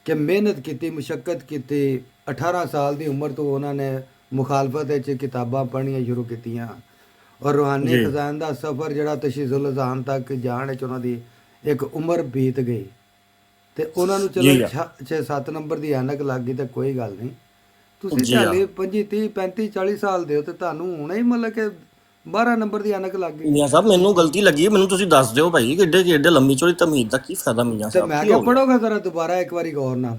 ਕਿ ਮਿਹਨਤ ਕੀਤੀ, ਮੁਸ਼ੱਕਤ ਕੀਤੀ। 18 ਸਾਲ ਦੀ ਉਮਰ ਤੋਂ ਉਹਨਾਂ ਨੇ ਮੁਖਾਲਫਤ ਵਿੱਚ ਕਿਤਾਬਾਂ ਪੜ੍ਹਨੀਆਂ ਸ਼ੁਰੂ ਕੀਤੀਆਂ ਔਰ ਰੂਹਾਨੀ ਜੀ ਖਜ਼ਾਨ ਦਾ ਸਫ਼ਰ ਜਿਹੜਾ ਤਸ਼ੀਜ਼ੁਲ ਅਜ਼ਾਨ ਤੱਕ ਜਾਣ ਵਿੱਚ ਉਹਨਾਂ ਦੀ ਇੱਕ ਉਮਰ ਬੀਤ ਗਈ। ਤੇ ਉਹਨਾਂ ਨੂੰ ਚਲੋ ਜੀ 6-7 ਨੰਬਰ ਦੀ ਐਨਕ ਲੱਗ ਗਈ ਤਾਂ ਕੋਈ ਗੱਲ ਨਹੀਂ। ਤੁਸੀਂ ਜੀ ਚਾਲੀ 25 30 35 40 ਸਾਲ ਦੇ ਹੋ ਤੇ ਤੁਹਾਨੂੰ ਹੁਣੇ ਹੀ ਮਤਲਬ ਕਿ 12 ਨੰਬਰ ਦੀ ਐਨਕ ਲੱਗ ਗਈ। ਮੀਆਂ ਸਾਹਿਬ ਮੈਨੂੰ ਗਲਤੀ ਲੱਗੀ ਹੈ, ਮੈਨੂੰ ਤੁਸੀਂ ਦੱਸ ਦਿਓ ਭਾਈ ਕਿ ਏਡੇ ਲੰਮੀ ਚੌੜੀ ਤਮੀਜ਼ ਦਾ ਕੀ ਫਾਇਦਾ ਮੀਆਂ ਤੇ ਸਾਹਿਬ, ਮੈਂ ਕੀ ਕਿਹਾ ਹੋ ਗਿਆ? ਪੜੋਗਾ ਜ਼ਰਾ ਦੁਬਾਰਾ ਇੱਕ ਵਾਰੀ ਗੌਰ ਨਾਲ।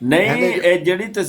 ਨਹੀਂ ਇਹਦੇ ਚ ਇਹ ਜਿਹੜੀ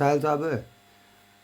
ਸਾਹਿਲ ਸਾਹਿਬ,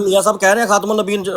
ਮਿਆਂ ਸਾਹਿਬ ਕਹਿ ਰਹੇ ਆ ਖਾਤਮੁਨ ਨਬੀਨ,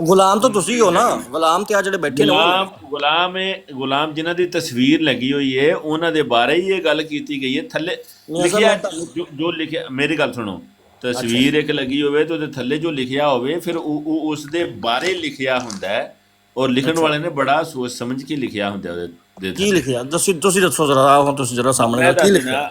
ਗੁਲਾਮ ਤਾਂ ਤੁਸੀਂ ਹੋ ਨਾ, ਗੁਲਾਮ ਤੇ ਆ ਜਿਹੜੇ ਬੈਠੇ ਨੇ ਗੁਲਾਮ ਜਿਨ੍ਹਾਂ ਦੀ ਤਸਵੀਰ ਲੱਗੀ ਹੋਈ ਹੈ ਉਹਨਾਂ ਦੇ ਬਾਰੇ ਹੀ ਇਹ ਗੱਲ ਕੀਤੀ ਗਈ ਹੈ। ਥੱਲੇ ਲਿਖਿਆ ਜੋ ਲਿਖਿਆ, ਮੇਰੀ ਗੱਲ ਸੁਣੋ, ਤਸਵੀਰ ਇੱਕ ਲੱਗੀ ਹੋਵੇ ਤੇ ਉਹਦੇ ਥੱਲੇ ਜੋ ਲਿਖਿਆ ਹੋਵੇ ਫਿਰ ਉਹ ਉਸ ਦੇ ਬਾਰੇ ਲਿਖਿਆ ਹੁੰਦਾ ਹੈ ਔਰ ਲਿਖਣ ਵਾਲੇ ਨੇ ਬੜਾ ਸੋਚ ਸਮਝ ਕੇ ਲਿਖਿਆ ਹੁੰਦਾ ਉਹਦੇ ਕੀ ਲਿਖਿਆ ਤੁਸੀਂ ਦੱਸੋ ਜ਼ਰਾ, ਹੁਣ ਤੁਸੀਂ ਜ਼ਰਾ ਸਾਹਮਣੇ ਕੀ ਲਿਖਿਆ?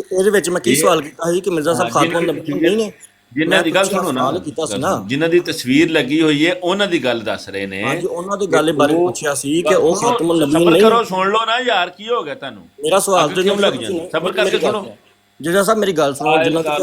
ਇਹਦੇ ਵਿੱਚ ਮੈਂ ਕੀ ਸਵਾਲ ਕੀਤਾ ਸੀ ਕਿ ਮਿਰਜ਼ਾ ਸਾਹਿਬ ਖਾਤਮੁਨ ਨਬੀਨ ਨਹੀਂ ਨੇ? ਜਿਨ੍ਹਾਂ ਦੀ ਗੱਲ ਸੁਣੋ ਨਾ, ਕੀਤਾ ਸੀ ਨਾ, ਜਿਨ੍ਹਾਂ ਦੀ ਤਸਵੀਰ ਲੱਗੀ ਹੋਈ ਹੈ ਉਹਨਾਂ ਦੀ ਗੱਲ ਦੱਸ ਰਹੇ ਨੇ। ਹਾਂਜੀ ਉਹਨਾਂ ਦੀ ਗੱਲ ਬਾਰੇ ਪੁੱਛਿਆ ਸੀ ਕਿ ਉਹ ਖਾਤਮੁਨ ਨਬੀਨ ਸਬਰ ਨਹੀਂ। ਕਰੋ, ਸੁਣ ਲਓ ਨਾ ਯਾਰ, ਕੀ ਹੋ ਗਿਆ ਤੁਹਾਨੂੰ? ਮੇਰਾ ਸਵਾਲ ਤੇ ਕਿਉਂ ਲੱਗ ਜਾਂਦਾ? ਸਬਰ ਕਰਕੇ ਸੁਣੋ। ਜਿਹੜਾ ਸਾਹਿਬ ਮੇਰੀ ਗੱਲ ਸੁਣੋ, ਜਿੰਨਾ ਤੱਕ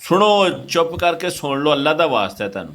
ਸੁਣੋ, ਚੁੱਪ ਕਰਕੇ ਸੁਣ ਲਓ, ਅੱਲਾ ਦਾ ਵਾਸਤਾ ਹੈ ਤੁਹਾਨੂੰ।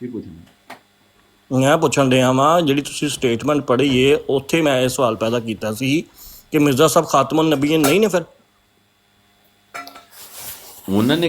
ਕੀ ਪੁੱਛਣਾ? ਮੈਂ ਪੁੱਛਣ ਡਿਆ ਵਾਂ ਜਿਹੜੀ ਤੁਸੀਂ ਸਟੇਟਮੈਂਟ ਪੜ੍ਹੀ ਏ ਉੱਥੇ ਮੈਂ ਇਹ ਸਵਾਲ ਪੈਦਾ ਕੀਤਾ ਸੀ ਕਿ ਮਿਰਜ਼ਾ ਸਾਹਿਬ ਖਾਤਮੁਨ ਨਬੀਨ ਨਹੀਂ ਨੇ। ਫਿਰ ਉਹਨਾਂ ਨੇ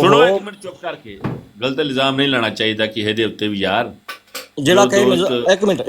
ਸੁਣੋ ਇੱਕ ਮਿੰਟ ਚੁੱਪ ਕਰਕੇ, ਗਲਤ ਇਲਜ਼ਾਮ ਨਹੀਂ ਲਾਣਾ ਚਾਹੀਦਾ ਕਿਸੇ ਦੇ ਉੱਤੇ ਵੀ ਯਾਰ। ਜਿਹੜਾ ਕਹੇ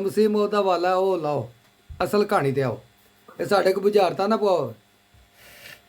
ਮਸੀਹ ਮੌਦ ਦਾ ਵਾਲਾ ਉਹ ਲਾਓ, ਅਸਲ ਕਹਾਣੀ ਤੇ ਆਓ, ਇਹ ਸਾਡੇ ਕੋ ਬੁਝਾਰਤਾ ਨਾ ਪਾਓ।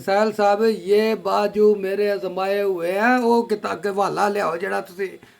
ਸਹਿਲ ਸਾਹਿਬ ਇਹ ਬਾਜੂ ਮੇਰੇ ਅਜ਼ਮਾਏ ਹੋਏ ਆ, ਉਹ ਕਿਤਾਬ ਕੇ ਹਵਾਲਾ ਲਿਆਓ ਜਿਹੜਾ ਤੁਸੀਂ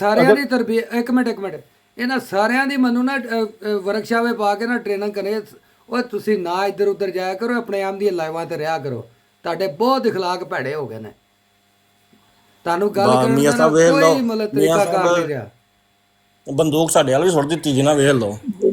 ਸਾਰਿਆਂ ਦੀ ਤਰਬੀਅਤ, ਇੱਕ ਮਿੰਟ ਇਹਨਾਂ ਸਾਰਿਆਂ ਦੀ ਮੈਨੂੰ ਨਾ ਵਰਕਸ਼ਾਪੇ ਪਾ ਕੇ ਨਾ ਟ੍ਰੇਨਿੰਗ ਕਰੇ। ਉਹ ਤੁਸੀਂ ਨਾ ਇੱਧਰ ਉੱਧਰ ਜਾਇਆ ਕਰੋ, ਆਪਣੇ ਆਮ ਦੀ ਲਾਈਵਾਂ ਤੇ ਰਿਹਾ ਕਰੋ, ਤੁਹਾਡੇ ਬਹੁਤ اخلاق ਭੈੜੇ ਹੋ ਗਏ ਨੇ। ਤੁਹਾਨੂੰ ਗੱਲ ਕਰਨ ਦਾ ਕੋਈ ਮਤਲਬ ਤਰੀਕਾ ਕਾਰ ਨਹੀਂ ਰਿਹਾ। ਬੰਦੂਕ ਸਾਡੇ ਵਾਲ ਵੀ ਸੁੱਟ ਦਿੱਤੀ ਜੀ ਨਾ, ਵੇਖ ਲਓ।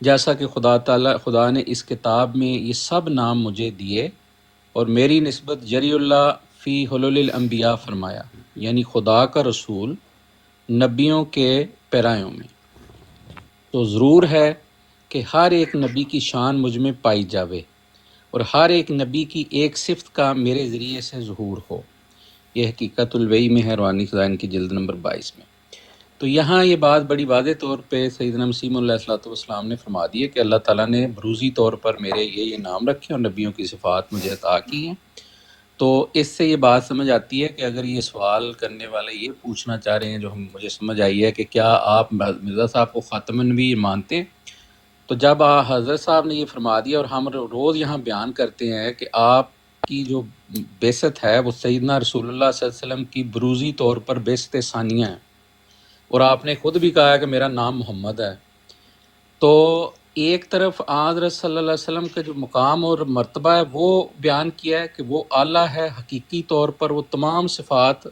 جیسا کہ خدا نے اس کتاب میں یہ سب نام مجھے دیے اور میری نسبت جری اللہ فی حلول الانبیاء فرمایا، یعنی خدا کا رسول نبیوں کے پیرایوں میں۔ تو ضرور ہے کہ ہر ایک نبی کی شان مجھ میں پائی جاوے اور ہر ایک نبی کی ایک صفت کا میرے ذریعے سے ظہور ہو۔ یہ حقیقت الوحی میں ہے، روحانی خزائن کی جلد نمبر 22 میں۔ تو یہاں یہ بات بڑی واضح طور پہ سیدنا مسیح علیہ السلام نے فرما دی ہے کہ اللہ تعالیٰ نے بروزی طور پر میرے یہ نام رکھے اور نبیوں کی صفات مجھے عطا کی ہیں۔ تو اس سے یہ بات سمجھ آتی ہے کہ اگر یہ سوال کرنے والے یہ پوچھنا چاہ رہے ہیں، جو مجھے سمجھ آئی ہے کہ کیا آپ مرزا صاحب کو خاتم النبی مانتے ہیں، تو جب حضرت صاحب نے یہ فرما دیا اور ہم روز یہاں بیان کرتے ہیں کہ آپ کی جو بعثت ہے وہ سیدنا رسول اللہ صلی اللہ علیہ وسلم کی بروزی طور پر بعثت ثانیہ ہے، اور آپ نے خود بھی کہا ہے کہ میرا نام محمد ہے، تو ایک طرف حضرت صلی اللہ علیہ وسلم کا جو مقام اور مرتبہ ہے وہ بیان کیا ہے کہ وہ اعلیٰ ہے، حقیقی طور پر وہ تمام صفات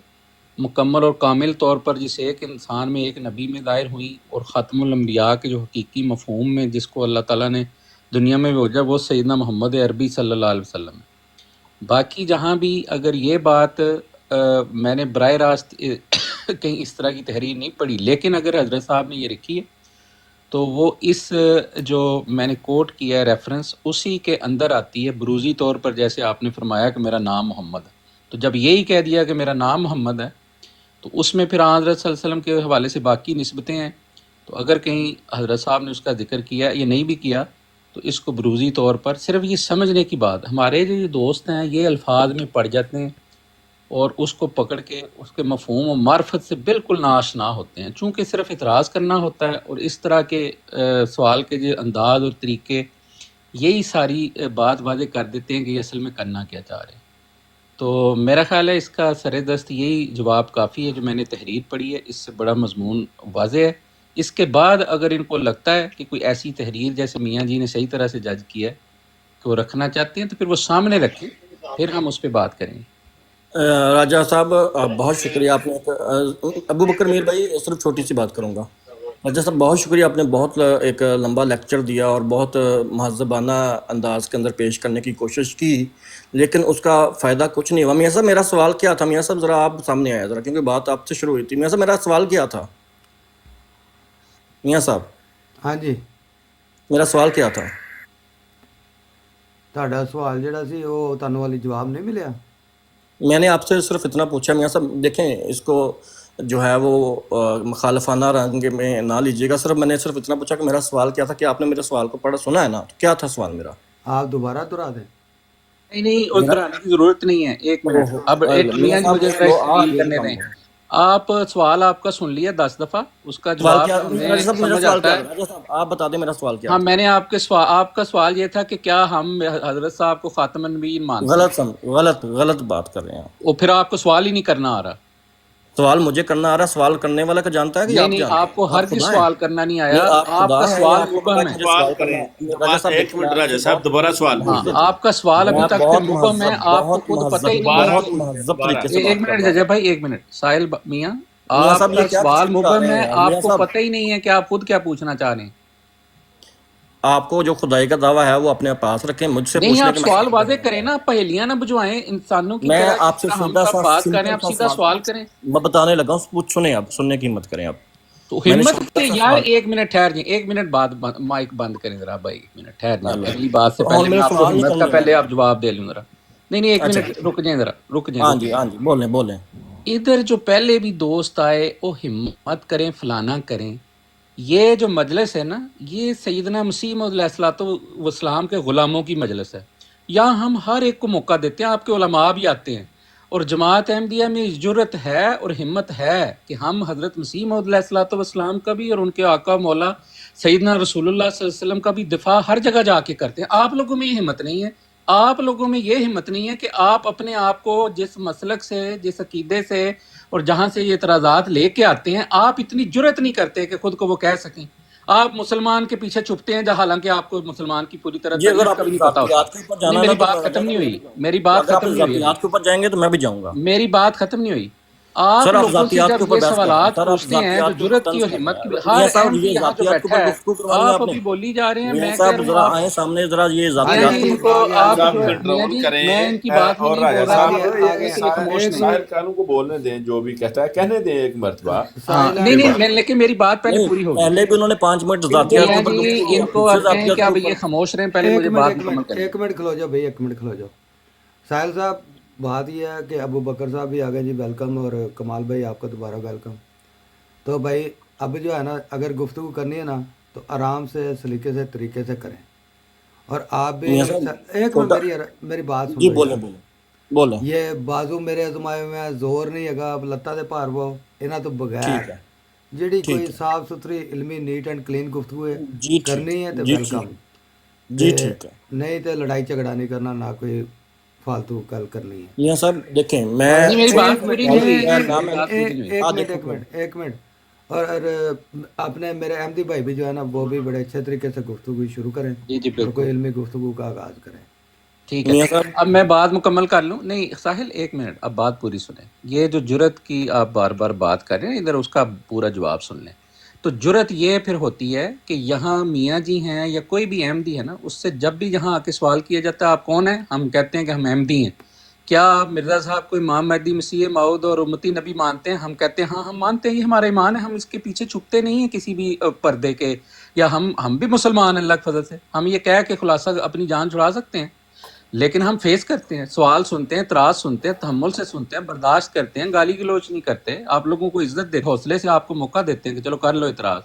مکمل اور کامل طور پر جس ایک انسان میں ایک نبی میں ظاہر ہوئی، اور ختم الانبیاء کے جو حقیقی مفہوم میں جس کو اللہ تعالیٰ نے دنیا میں بھیجا وہ سیدنا محمد عربی صلی اللہ علیہ وسلم ہے۔ باقی جہاں بھی اگر یہ بات میں نے براہ راست کہیں اس طرح کی تحریر نہیں پڑھی، لیکن اگر حضرت صاحب نے یہ رکھی ہے تو وہ اس جو میں نے کوٹ کیا ہے ریفرنس اسی کے اندر آتی ہے بروزی طور پر، جیسے آپ نے فرمایا کہ میرا نام محمد ہے، تو جب یہی کہہ دیا کہ میرا نام محمد ہے تو اس میں پھر حضرت صلی اللہ علیہ وسلم کے حوالے سے باقی نسبتیں ہیں، تو اگر کہیں حضرت صاحب نے اس کا ذکر کیا یا نہیں بھی کیا تو اس کو بروزی طور پر صرف یہ سمجھنے کی بات، ہمارے جو یہ دوست ہیں یہ الفاظ میں پڑ جاتے ہیں اور اس کو پکڑ کے اس کے مفہوم و معرفت سے بالکل ناآشنا ہوتے ہیں، چونکہ صرف اعتراض کرنا ہوتا ہے، اور اس طرح کے سوال کے جو انداز اور طریقے یہی ساری بات واضح کر دیتے ہیں کہ یہ اصل میں کرنا کیا چاہ رہے ہیں۔ تو میرا خیال ہے اس کا سر دست یہی جواب کافی ہے جو میں نے تحریر پڑھی ہے، اس سے بڑا مضمون واضح ہے۔ اس کے بعد اگر ان کو لگتا ہے کہ کوئی ایسی تحریر جیسے میاں جی نے صحیح طرح سے جج کیا ہے کہ وہ رکھنا چاہتے ہیں تو پھر وہ سامنے رکھیں، پھر ہم اس پہ بات کریں گے۔ راجہ صاحب بہت شکریہ آپ نے ابو بکر میر بھائی صرف چھوٹی سی بات کروں گا۔ راجہ صاحب بہت شکریہ، آپ نے بہت ایک لمبا لیکچر دیا اور بہت مہذبانہ انداز کے اندر پیش کرنے کی کوشش کی، لیکن اس کا فائدہ کچھ نہیں ہوا۔ میاں صاحب میرا سوال کیا تھا؟ میاں صاحب ذرا آپ سامنے آیا ذرا، کیونکہ بات آپ سے شروع ہوئی تھی۔ میاں صاحب میرا سوال کیا تھا؟ میاں صاحب ہاں جی، میرا سوال کیا تھا؟ ਤੁਹਾਡਾ ਸਵਾਲ ਜਿਹੜਾ ਸੀ ਉਹ ਤੁਹਾਨੂੰ ਵਾਲੀ ਜਵਾਬ ਨਹੀਂ ਮਿਲਿਆ؟ میں نے آپ سے صرف اتنا پوچھا میاں صاحب، دیکھیں اس کو جو ہے وہ مخالفانہ رنگ میں نہ لیجیے گا، صرف میں نے صرف اتنا پوچھا کہ میرا سوال کیا تھا، کہ آپ نے میرے سوال کو پڑھا سنا ہے نا؟ تو کیا تھا سوال میرا؟ آپ دوبارہ دہرا دیں۔ نہیں اور دہرانے کی ضرورت نہیں ہے، ایک منٹ اب ایک میاں جی مجھے تحلیل کرنے دیں۔ آپ سوال آپ کا سن لیا 10 دفعہ، اس کا سوال جواب کیا ہمیں صاحب؟ میرا سمجھ سوال آتا کیا ہے۔ تھا؟ راجہ صاحب آپ بتا دیں میرا سوال کیا ہاں تھا؟ میں نے آپ کا سوال یہ تھا کہ کیا ہم حضرت صاحب کو خاتم النبیین مانتے ہیں؟ غلط بات کر رہے ہیں آپ۔ اور پھر آپ کو سوال ہی نہیں کرنا آ رہا۔ سوال مجھے کرنا آ رہا، سوال کرنے والا کا جانتا ہے کہ آپ نہیں جانتے ہیں؟ آپ کو ہر کس خدا ہیں؟ سوال کرنا نہیں آیا، نہیں، آپ آپ خدا کا ہیں، سوال آپ کو پتا مبہم ہے ہے۔ مجھے سوال کرنا کریں ہے۔ راجہ صاحب ایک منٹ راجہ صاحب دوبارہ سوال ہاں پوچھ آپ کا سوال ابھی تک بہت مبہم ہے، آپ کو خود پتہ ہی نہیں ہے بہت کہ مہذب طریقے سے ایک بات کر منٹ رہا ججا ہوں۔ بھائی، ایک منٹ ساحل میاں، میاں آپ صاحب کا یہ کیا سوال تشریف لا مبہم رہے ہے، ہیں آپ میاں کو صاحب؟ پتہ ہی نہیں ہے کہ آپ خود کیا پوچھنا چاہ رہے ہیں۔ آپ کو جو خدائی کا دعویٰ ہے وہ اپنے پاس رکھیں، مجھ سے نہیں پوچھنے آپ کے سوال واضح کریں نا، پہیلیاں نہ بجوائیں انسانوں کی میں طرح آپ سے ہم سیدھا سب سا بات کریں، آپ سمپل سیدھا سوال کریں۔ میں بتانے لگا ہوں، کچھ سنیں آپ، سننے کی ہمت کریں آپ۔ تو میں نے ہمت سیدھا سے سا یار سوال ایک منٹ ٹھہر جائیں، ایک منٹ بعد مائک بند کریں ذرا بھائی، ایک منٹ ٹھہر جائیں، اللہ، اگلی بات سے تو پہلے میرے میں آپ کو سوال نہیں ہمت کا کرنے پہلے ہیں۔ آپ جواب دے لوں ذرا۔ نہیں ایک اچھا منٹ رک جائیں ذرا، رک ہاں جائیں۔ جی بولیں۔ ادھر جو پہلے بھی دوست آئے وہ ہمت کریں، فلانا کریں، یہ جو مجلس ہے نا یہ سیدنا مسیح موعود علیہ الصلوۃ والسلام کے غلاموں کی مجلس ہے، یہاں ہم ہر ایک کو موقع دیتے ہیں، آپ کے علماء بھی آتے ہیں، اور جماعت احمدیہ میں جرت ہے اور ہمت ہے کہ ہم حضرت مسیح موعود علیہ الصلوۃ والسلام کا بھی اور ان کے آقا مولا سیدنا رسول اللہ صلی اللہ علیہ وسلم کا بھی دفاع ہر جگہ جا کے کرتے ہیں۔ آپ لوگوں میں یہ ہمت نہیں ہے، آپ لوگوں میں یہ ہمت نہیں ہے کہ آپ اپنے آپ کو جس مسلک سے، جس عقیدے سے اور جہاں سے یہ اعتراضات لے کے آتے ہیں، آپ اتنی جرت نہیں کرتے کہ خود کو وہ کہہ سکیں۔ آپ مسلمان کے پیچھے چھپتے ہیں جہاں حالانکہ آپ کو مسلمان کی پوری طرح جی اگر تاریخ آپ کا بھی نے نہیں پتا ہوتا۔ ذاتیات کے اوپر جانا نہیں نا میری تو بات ختم نہیں ہوئی، میری بات اگر آپ ختم نے نہیں ہوئی ابھی، ذاتیات کے اوپر جائیں گے تو میں بھی جاؤں گا۔ میری بات ختم نہیں ہوئی۔ آپ سر آپ لوگوں سے ذاتیات کے جب اوپر یہ بحث کر رہے ہیں سوالات سر، آپ پوچھتے ہیں جو ذاتیات کے اوپر جرت کی طنز اور کر ہمت رہے کی، ہیں میاں ہر صاحب، ایم یہ پی یہاں جو ذاتیات کے بیٹھا اوپر ہے، گفتگو کروانی ہے آپ آپ نے. ابھی بولی جا رہے ہیں، میاں میں کہہ صاحب رہا ہوں ذرا آپ آئیں سامنے، ذرا یہ آ ذاتیات گئے کے جی، اوپر آ گیا، آپ آ صاحب گیا، میاں کنٹرول جی کریں میں ان کی آ بات میں اور نہیں راجہ بول رہا، آ صاحب آپ گیا، ابھی آ بولنے گیا، کے لیے خاموش ایک نہیں ہیں. ساحل منٹ، قانون کو بولنے دیں، جو بھی کہتا ہے کہنے دیں ایک مرتبہ ہاں سائلہ نہیں کے نہیں، بعد. میں لیکن میری بات پہلے نہیں، پوری ہوگی. پہلے بھی انہوں نے 5 منٹ ذاتیات کے میاں اوپر جی گفتگو کی ان اور کو پھر سے آپ کہیں ذاتیات کہ کے اب یہ اوپر. خاموش رہیں، پہلے ایک مجھے منٹ، بات ایک مکمل منٹ، کرنے ایک منٹ کھلو جاؤ بھائی، ایک منٹ کھلو جاؤ. ساحل صاحب، بات یہ ہے کہ ابو بکر صاحب بھی آ گئے جی، ویلکم، اور کمال بھائی آپ کا دوبارہ ویلکم. تو بھائی اب جو ہے نا، اگر گفتگو کرنی ہے نا تو آرام سے، سلیقے سے، طریقے سے کریں. اور آپ بھی میاں صاحب ایک منٹ، چھوٹا، میری بات سن جی لو بولیں یار. بولیں بولیں. یہ بازو میرے ازمائے ہوئے ہیں، زور نہیں ہے، اب لتا دے پار پاؤ انہاں تو بغیر ٹھیک ہے، جڑی کوئی ٹھیک ہے، صاف ستھری علمی نیٹ اینڈ کلین گفتگو ہے جی ٹھیک کرنی ہے ہے، تو جی ٹھیک، ویلکم. جی تے ٹھیک ہے. نہیں تو لڑائی جھگڑا نہیں کرنا، نہ کوئی فالتو گل کرنی ہے. میاں صاحب دیکھیں، میں اور نہیں میری بات ایک منٹ، پوری نہیں ہوئی، نہ میری میں بات پوری نہیں ہوئی. ایک منٹ، دیکھو ایک منٹ، ایک منٹ. اور اپنے میرے احمدی بھائی بھی جو ہے نا، وہ بھی بڑے اچھے طریقے سے گفتگو شروع کریں جی جی اور کوئی بالکل علمی گفتگو کا آغاز کریں. ٹھیک ہے. میاں صاحب. اب میں بات مکمل کر لوں. نہیں ساحل ایک منٹ، اب بات پوری سنیں. یہ جو جرت کی آپ بار بار بات کر رہے ہیں، ادھر اس کا پورا جواب سن لیں. تو جرت یہ پھر ہوتی ہے کہ یہاں میاں جی ہیں یا کوئی بھی احمدی ہے نا، اس سے جب بھی یہاں آ کے سوال کیا جاتا ہے آپ کون ہیں، ہم کہتے ہیں کہ ہم احمدی ہیں. کیا آپ مرزا صاحب کو امام مہدی مسیح موعود اور امتی نبی مانتے ہیں؟ ہم کہتے ہیں ہاں ہم مانتے ہیں، یہ ہمارا ایمان ہے، ہم اس کے پیچھے چھپتے نہیں ہیں کسی بھی پردے کے. یا ہم بھی مسلمان ہیں اللہ کے فضل سے، ہم یہ کہہ کے خلاصہ اپنی جان چھڑا سکتے ہیں. لیکن ہم فیس کرتے ہیں، سوال سنتے ہیں، اعتراض سنتے ہیں، تحمل سے سنتے ہیں، برداشت کرتے ہیں، گالی گلوچ نہیں کرتے. آپ لوگوں کو عزت دے، حوصلے سے آپ کو موقع دیتے ہیں کہ چلو کر لو اعتراض.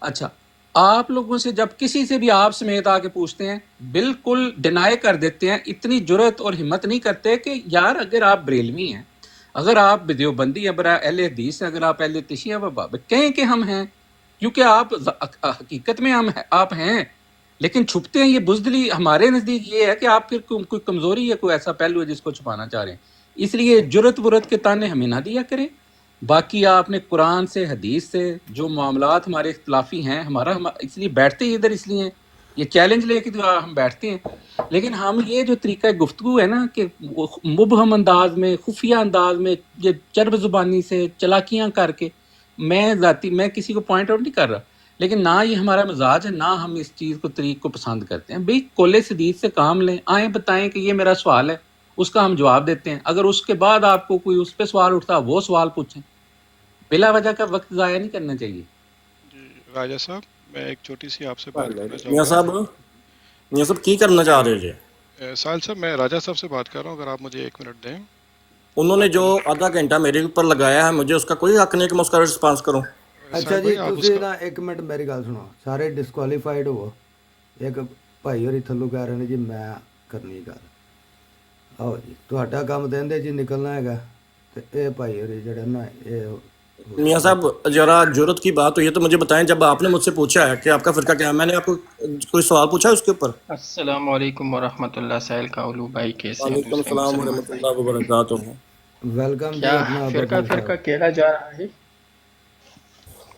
اچھا، آپ لوگوں سے جب کسی سے بھی آپ سمیت آ کے پوچھتے ہیں، بالکل ڈینائی کر دیتے ہیں. اتنی جرت اور ہمت نہیں کرتے کہ یار اگر آپ بریلوی ہیں، اگر آپ دیوبندی، اگر آپ اہل حدیث ہیں، اگر آپ اہل تشیع و باب کہیں کہ ہم ہیں، کیونکہ آپ حقیقت میں آپ ہیں، لیکن چھپتے ہیں. یہ بزدلی ہمارے نزدیک یہ ہے کہ آپ پھر کوئی کمزوری ہے، کوئی ایسا پہلو ہے جس کو چھپانا چاہ رہے ہیں. اس لیے جرت ورت کے تانے ہمیں نہ دیا کریں. باقی آپ نے قرآن سے، حدیث سے، جو معاملات ہمارے اختلافی ہیں، اس لیے بیٹھتے ہی ادھر اس لیے ہیں، یہ چیلنج لے کے تو ہم بیٹھتے ہیں. لیکن ہم یہ جو طریقہ گفتگو ہے نا کہ مبہم انداز میں، خفیہ انداز میں، یہ چرب زبانی سے چلاکیاں کر کے، میں کسی کو پوائنٹ آؤٹ نہیں کر رہا، لیکن نہ یہ ہمارا مزاج ہے، نہ ہم اس چیز کو طریق کو پسند کرتے ہیں. بھئی کولے سدید سے کام لیں، آئیں بتائیں کہ یہ میرا سوال ہے، اس کا ہم جواب دیتے ہیں. اگر اس کے بعد آپ کو کوئی اس پہ سوال اٹھتا وہ سوال پوچھیں. بلا وجہ کا وقت ضائع نہیں کرنا چاہیے. جی راجہ صاحب، میں ایک چھوٹی سی آپ سے بات کرنا چاہوں میاں گا. صاحب، میاں صاحب کی کرنا چاہ رہے تھے؟ ساحل صاحب، میں راجہ صاحب سے بات کر رہا ہوں، اگر آپ مجھے ایک منٹ دیں. انہوں نے جو آدھا گھنٹہ میرے اوپر لگایا ہے، مجھے اس کا کوئی حق نہیں کہ میں اس کا رسپانس کروں. اچھا ساحل جی، بھائی آپ اس تسی کا نا ایک منٹ میری گل سنو، سارے ڈسکوالیفائڈ ہو. ایک بھائی ہوری تھلو کہہ رہے ہیں جی میں کرنی گل. آؤ جی، تہاڈا کام دے جی نکلنا ہے گا، تے اے بھائی ہوری جڑے نا اے میاں صاحب ذرا جرت کی بات ہوئی ہے تو مجھے بتائیں، جب آپ نے مجھ سے پوچھا ہے کہ آپ کا فرقہ کیا ہے، میں نے آپ کو کوئی سوال پوچھا ہے اس کے اوپر؟ السلام علیکم ورحمۃ اللہ. سہیل کاولو بھائی کیسے ہیں وعلیکم دوسرے السلام مسلمان ورحمۃ بھائی؟ اللہ وبرکاتہ. ویلکم جی کیا اپنا فرقہ ببل فرقہ صاحب. کھیلا جا رہا ہے؟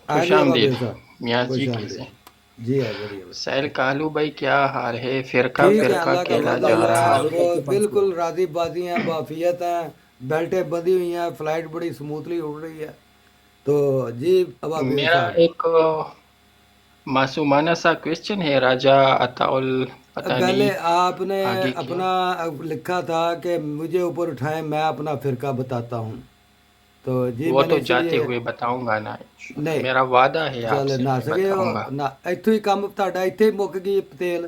ہاں خوش جی آمدید بابل صاحب، میاں خوش جی، آمدید. کیسے؟ جی ہے بڑھیا بڑھیا. سہیل کالو بھائی کیا حال ہے؟ فرقہ ٹھیک ہے، فرقہ اللہ کا کھیلا فضل جا ہے، رہا ہے. وہ بالکل راضی بازی ہیں، بافیت ہیں، بیلٹیں بندھی ہوئی ہیں، فلائٹ بڑی سموتھلی اڑ رہی ہے. تو جی ابابیل میرا صاحب، ایک معصومانہ سا کویسچن ہے. راجہ عطاؤل پتہ پہلے نہیں آپ نے آگے کیا. اپنا لکھا تھا کہ مجھے اوپر اٹھائیں، میں اپنا فرقہ بتاتا ہوں. تو جی وہ میں تو نے اسی جاتے لیے ہوئے بتاؤں گا نا انشاءاللہ. نہیں میرا وعدہ ہے آپ ਚੱਲ سے، ਨਾ میں ਸਕੇ بتاؤں ਉਹ گا. ਨਾ ਇੱਥੋਂ ਹੀ ਕੰਮ ਤੁਹਾਡਾ ਇੱਥੇ ਹੀ ਮੁੱਕ ਗਈ ਤੇਲ.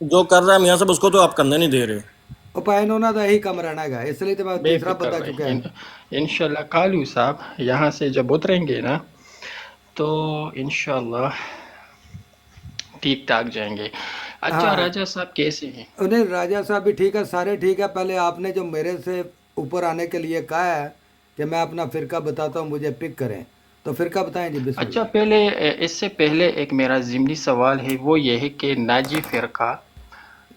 جو کر رہا ہے میاں صاحب اس کو تو آپ کرنے نہیں دے رہے. ਉਹ ਭਾਈ ਨੂੰ ਉਹਨਾਂ ਦਾ ਇਹੀ ਕੰਮ ਰਹਿਣਾ ਹੈਗਾ, ਇਸ ਲਈ ਤੇ ਮੈਂ بے ਤੀਸਰਾ فکر ਬੰਦਾ ਚੁੱਕਿਆ رہیں. ہے. انشاءاللہ کالو صاحب یہاں سے جب اتریں گے نا تو انشاءاللہ ٹھیک ٹھاک جائیں گے. اچھا ہاں راجہ صاحب کیسے ہیں؟ انہیں راجہ صاحب بھی ٹھیک ہے، سارے ٹھیک ہے. پہلے آپ نے جو میرے سے اوپر آنے کے لیے کہا ہے کہ میں اپنا فرقہ بتاتا ہوں، مجھے پک کریں، تو فرقہ بتائیں جی، بسم اچھا اللہ. پہلے اس سے پہلے ایک میرا ضمنی سوال ہے، وہ یہ ہے کہ ناجی فرقہ